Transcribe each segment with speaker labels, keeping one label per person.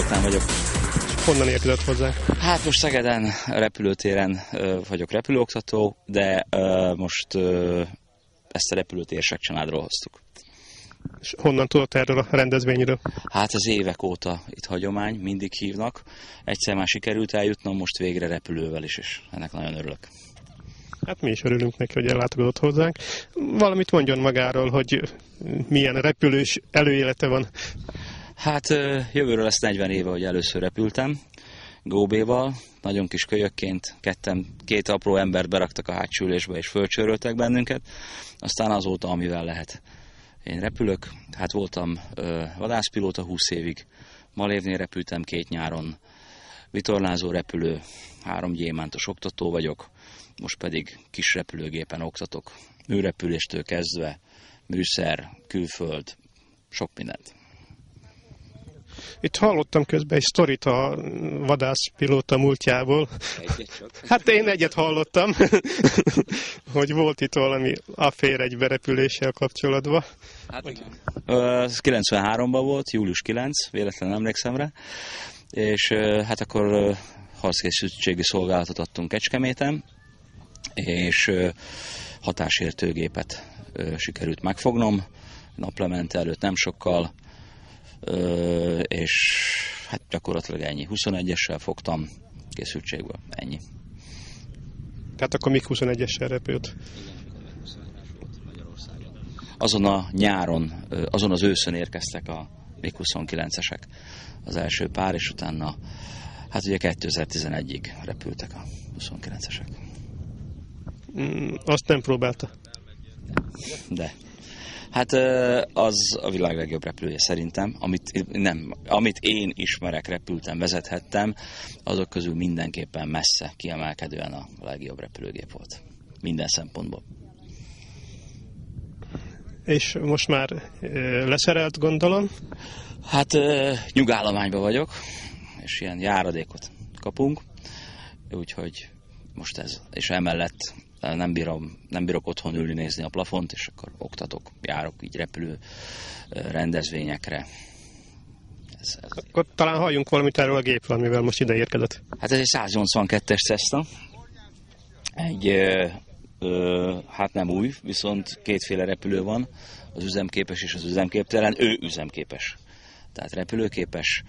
Speaker 1: Zoltán vagyok.
Speaker 2: Honnan érkezett hozzánk?
Speaker 1: Hát most Szegeden, repülőtéren vagyok repülőoktató, de most ezt a repülőtérsek családról hoztuk.
Speaker 2: És honnan tudott erről a rendezvényről?
Speaker 1: Hát az évek óta itt hagyomány, mindig hívnak. Egyszer már sikerült eljutnom, most végre repülővel is, és ennek nagyon örülök.
Speaker 2: Hát mi is örülünk neki, hogy ellátogatott hozzánk. Valamit mondjon magáról, hogy milyen repülős előélete van.
Speaker 1: Hát jövőről lesz 40 éve, hogy először repültem. Góbéval, nagyon kis kölyökként, két apró embert beraktak a hátsó ülésbe és fölcsöröltek bennünket. Aztán azóta, amivel lehet. Én repülök, hát voltam vadászpilóta 20 évig, Malévnél repültem 2 nyáron, vitorlázó repülő, 3 gyémántos oktató vagyok, most pedig kis repülőgépen oktatok, műrepüléstől kezdve, műszer, külföld, sok mindent.
Speaker 2: Itt hallottam közben egy sztorit a vadászpilóta múltjából.
Speaker 1: Egyet csak.
Speaker 2: Hát én egyet hallottam, hogy volt itt valami affér egy berepüléssel kapcsolatban.
Speaker 1: Hát igen. Ez 93-ban volt, július 9, véletlenül emlékszem rá, és hát akkor harckészültségi szolgálatot adtunk Kecskeméten, és hatásértőgépet sikerült megfognom, naplemente előtt nem sokkal, és hát gyakorlatilag ennyi. 21-essel fogtam készültségből, ennyi.
Speaker 2: Tehát akkor MiG-21-essel repült?
Speaker 1: Azon a nyáron, azon az őszön érkeztek a MiG-29-esek az első pár, és utána hát ugye 2011-ig repültek a 29-esek.
Speaker 2: Azt nem próbálta?
Speaker 1: De. Hát az a világ legjobb repülője szerintem, amit én ismerek, repültem, vezethettem, azok közül mindenképpen messze kiemelkedően a legjobb repülőgép volt. Minden szempontból. És
Speaker 2: most már leszerelt, gondolom?
Speaker 1: Hát nyugállományban vagyok, és ilyen járadékot kapunk, úgyhogy most ez, és emellett nem bírok otthon ülni, nézni a plafont, és akkor oktatok, járok így repülő rendezvényekre.
Speaker 2: Akkor talán halljunk valamit erről a gépről, amivel most ide érkezett.
Speaker 1: Hát ez egy 182-es Cessna. Hát nem új, viszont kétféle repülő van, az üzemképes és az üzemképtelen. Ő üzemképes, tehát repülőképes.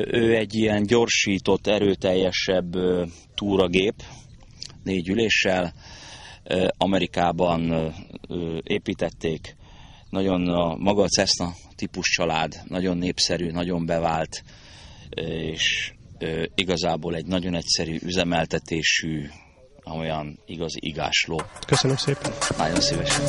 Speaker 1: Ő egy ilyen gyorsított, erőteljesebb túragép, 4 üléssel, Amerikában építették, nagyon maga a Cessna típus család, nagyon népszerű, nagyon bevált, és igazából egy nagyon egyszerű üzemeltetésű, olyan igazi igásló.
Speaker 2: Köszönöm szépen.
Speaker 1: Nagyon szívesen.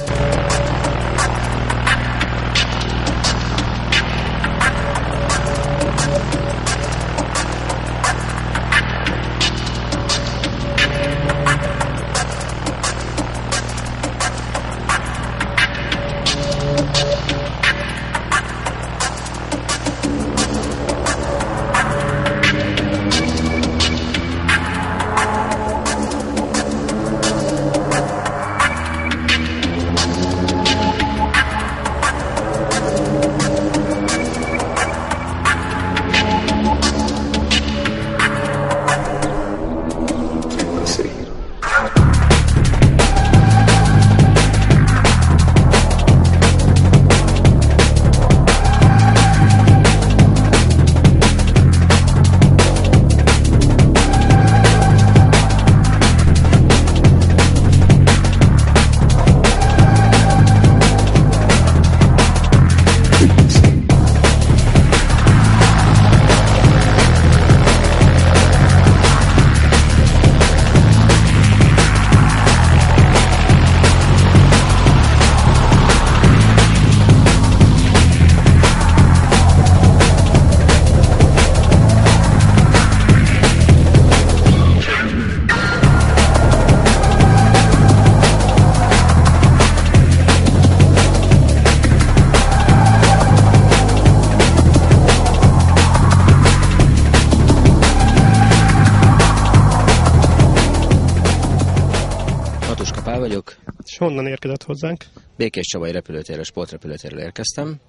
Speaker 2: És honnan érkezett hozzánk?
Speaker 3: Békés Csabai repülőtérről, sportrepülőtérről érkeztem.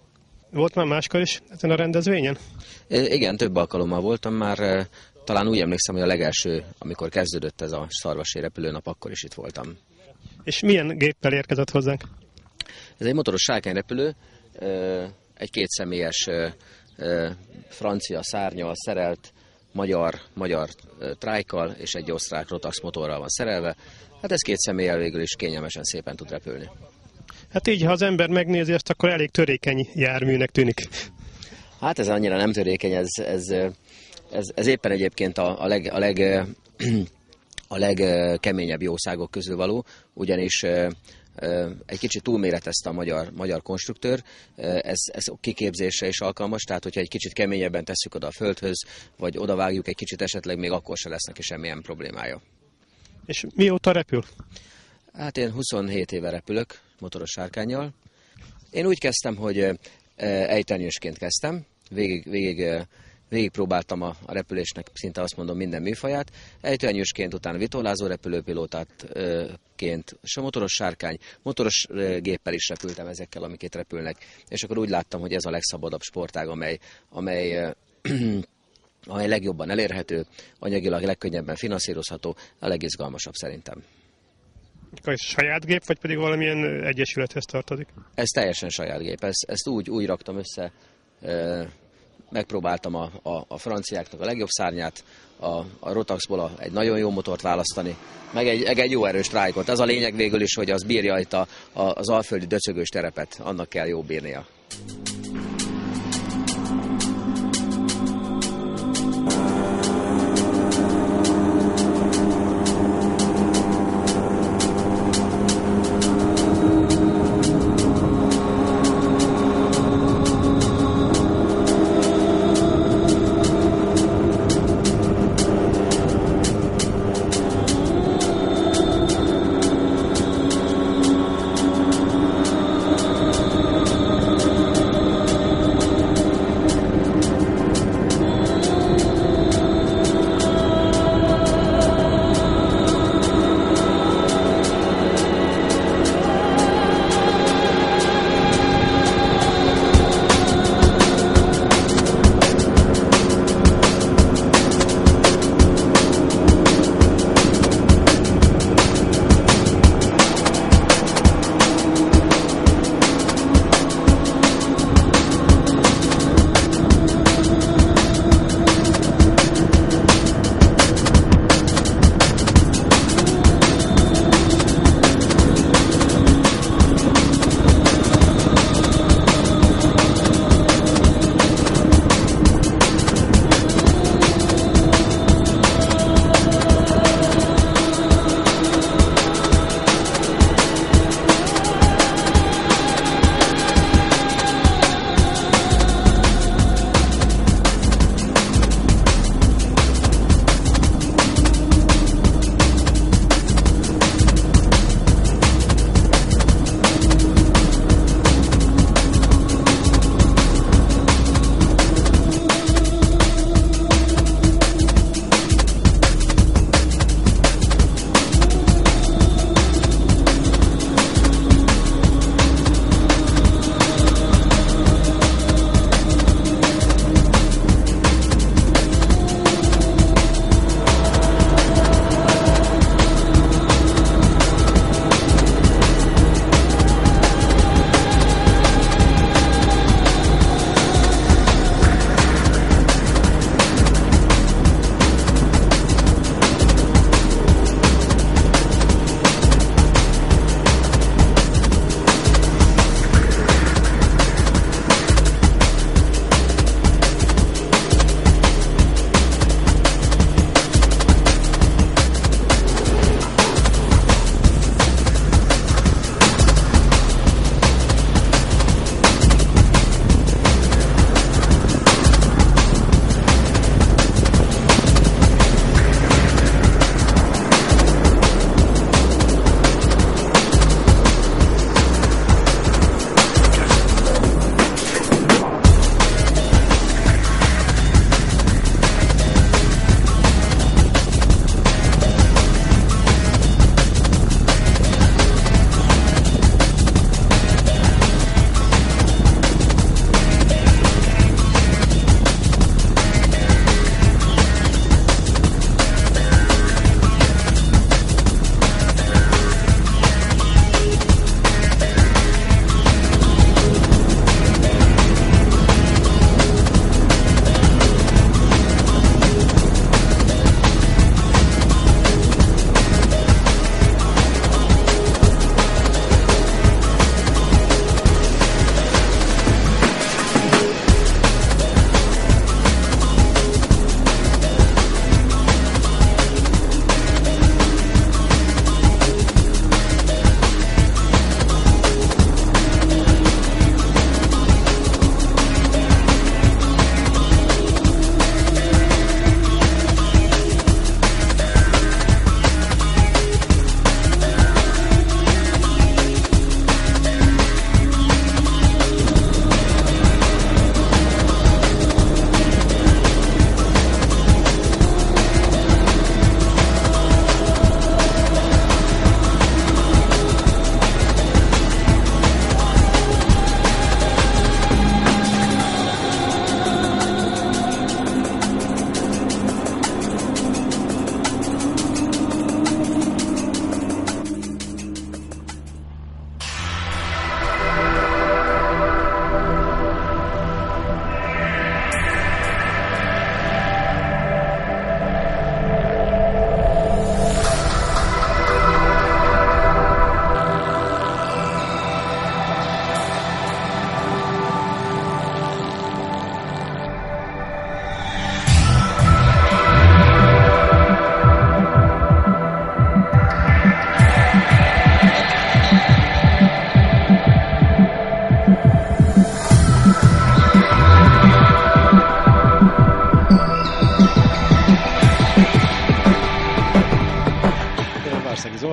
Speaker 2: Volt már máskor is ezen a rendezvényen?
Speaker 3: Igen, több alkalommal voltam már. Talán úgy emlékszem, hogy a legelső, amikor kezdődött ez a szarvasi repülőnap, akkor is itt voltam.
Speaker 2: És milyen géppel érkezett hozzánk?
Speaker 3: Ez egy motoros sárkányrepülő, egy kétszemélyes francia szárnyal szerelt, magyar trájkkal és egy osztrák Rotax motorral van szerelve. Hát ez két személlyel végül is kényelmesen szépen tud repülni.
Speaker 2: Hát így, ha az ember megnézi ezt, akkor elég törékeny járműnek tűnik.
Speaker 3: Hát ez annyira nem törékeny, ez éppen egyébként a legkeményebb jószágok közül való, ugyanis egy kicsit túlméretezte a magyar konstruktőr, ez kiképzésre is alkalmas, tehát hogyha egy kicsit keményebben tesszük oda a földhöz, vagy odavágjuk egy kicsit, esetleg még akkor se lesz neki semmilyen problémája.
Speaker 2: És mióta repül?
Speaker 3: Hát én 27 éve repülök motoros sárkánnyal. Én úgy kezdtem, hogy ejtőernyősként kezdtem, végig próbáltam a repülésnek szinte azt mondom minden műfaját. Ejtőernyősként, utána vitorlázó repülőpilótáként, és a motoros sárkány, motoros géppel is repültem ezekkel, amiket repülnek. És akkor úgy láttam, hogy ez a legszabadabb sportág, amely legjobban elérhető, anyagilag legkönnyebben finanszírozható, a legizgalmasabb szerintem.
Speaker 2: Ez saját gép, vagy pedig valamilyen egyesülethez tartozik?
Speaker 3: Ez teljesen saját gép. Ezt úgy raktam össze, megpróbáltam a franciáknak a legjobb szárnyát, a Rotaxból egy nagyon jó motort választani, meg egy jó erős trájkot. Ez a lényeg végül is, hogy az bírja itt az alföldi döcögős terepet, annak kell jó bírnia.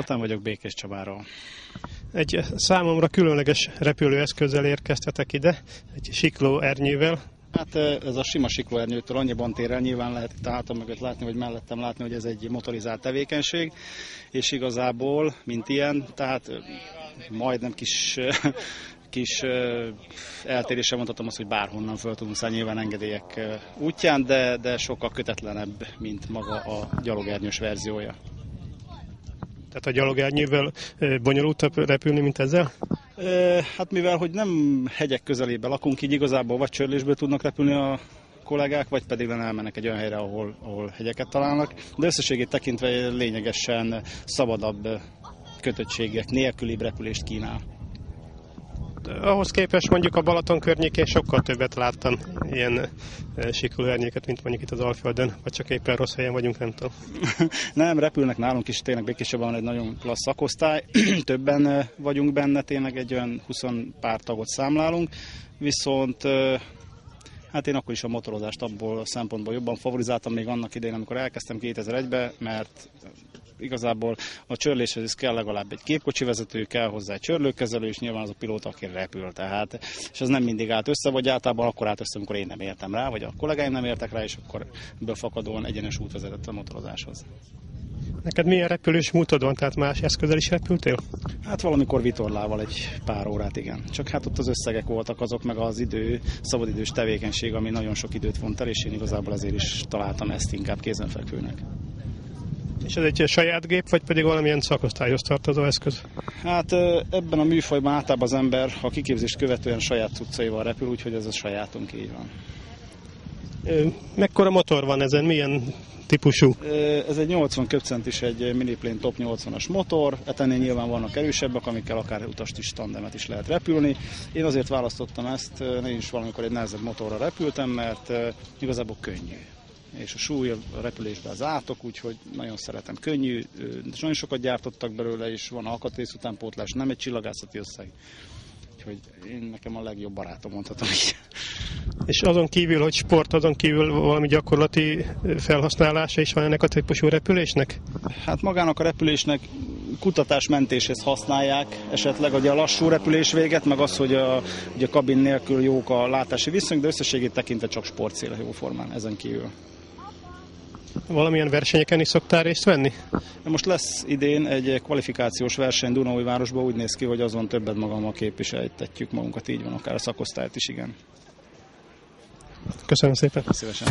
Speaker 4: Zoltán vagyok Békés Csabáról.
Speaker 2: Egy számomra különleges repülőeszközzel érkeztetek ide, egy siklóernyővel.
Speaker 4: Hát ez a sima siklóernyőtől annyiban tér el, nyilván lehet itt a hátam mögött látni, vagy mellettem látni, hogy ez egy motorizált tevékenység, és igazából, mint ilyen, tehát majdnem kis eltéréssel mondhatom azt, hogy bárhonnan föl tudunk szállni, nyilván engedélyek útján, de sokkal kötetlenebb, mint maga a gyalogernyős verziója.
Speaker 2: Tehát a gyalogernyővel bonyolultabb repülni, mint ezzel?
Speaker 4: Hát mivel, hogy nem hegyek közelében lakunk, így igazából vagy csörlésből tudnak repülni a kollégák, vagy pedig elmennek egy olyan helyre, ahol hegyeket találnak, de összességét tekintve lényegesen szabadabb kötöttségek nélküli repülést kínál.
Speaker 2: Ahhoz képest mondjuk a Balaton környékén sokkal többet láttam ilyen siklóernyőket, mint mondjuk itt az Alföldön, vagy csak éppen rossz helyen vagyunk, nem tudom.
Speaker 4: Nem, repülnek nálunk is, tényleg Békés Csabán egy nagyon klassz szakosztály, többen vagyunk benne, tényleg egy olyan 20 pár tagot számlálunk, viszont hát én akkor is a motorozást abból a szempontból jobban favorizáltam még annak idején, amikor elkezdtem 2001-ben, mert igazából a csörléshez is kell legalább egy gépkocsi vezető, kell hozzá egy csörlőkezelő, és nyilván az a pilóta, aki repül. Tehát, és az nem mindig állt össze, vagy általában akkor állt össze, amikor én nem értem rá, vagy a kollégáim nem értek rá, és akkor ebből fakadóan egyenes út vezetett a motorozáshoz.
Speaker 2: Neked milyen repülős módod van, tehát más eszközzel is repültél?
Speaker 4: Hát valamikor vitorlával egy pár órát, igen. Csak hát ott az összegek voltak azok, meg az szabadidős tevékenység, ami nagyon sok időt vont el, és én igazából ezért is találtam ezt inkább kézenfekvőnek.
Speaker 2: És ez egy saját gép, vagy pedig valamilyen szakosztályhoz tartozó eszköz?
Speaker 4: Hát ebben a műfajban általában az ember a kiképzést követően saját cuccaival repül, úgyhogy ez a sajátunk, így van.
Speaker 2: Mekkora motor van ezen? Milyen típusú?
Speaker 4: Ez egy 80 köbcentis, egy Miniplane Top 80-as motor, ennél nyilván vannak erősebbek, amikkel akár utast is, tandemet is lehet repülni. Én azért választottam ezt, én is valamikor egy nehezebb motorra repültem, mert igazából könnyű. És a súly a repülésben az átok, úgyhogy nagyon szeretem. Könnyű, és nagyon sokat gyártottak belőle, és van alkatrész utánpótlás, nem egy csillagászati összeg. Úgyhogy nekem a legjobb barátom, mondhatom így.
Speaker 2: És azon kívül, hogy sport, azon kívül valami gyakorlati felhasználása is van ennek a típusú repülésnek?
Speaker 4: Hát magának a repülésnek kutatásmentéshez használják, esetleg ugye a lassú repülés véget, meg az, hogy a kabin nélkül jók a látási viszonyok, de összességét tekintve csak sportcélra jó formán, ezen kívül.
Speaker 2: Valamilyen versenyeken is szoktál részt venni?
Speaker 4: Most lesz idén egy kvalifikációs verseny Dunaújvárosban, úgy néz ki, hogy azon többet magammal képviseltetjük magunkat, így van, akár a szakosztályt is, igen.
Speaker 2: Köszönöm szépen.
Speaker 4: Szívesen.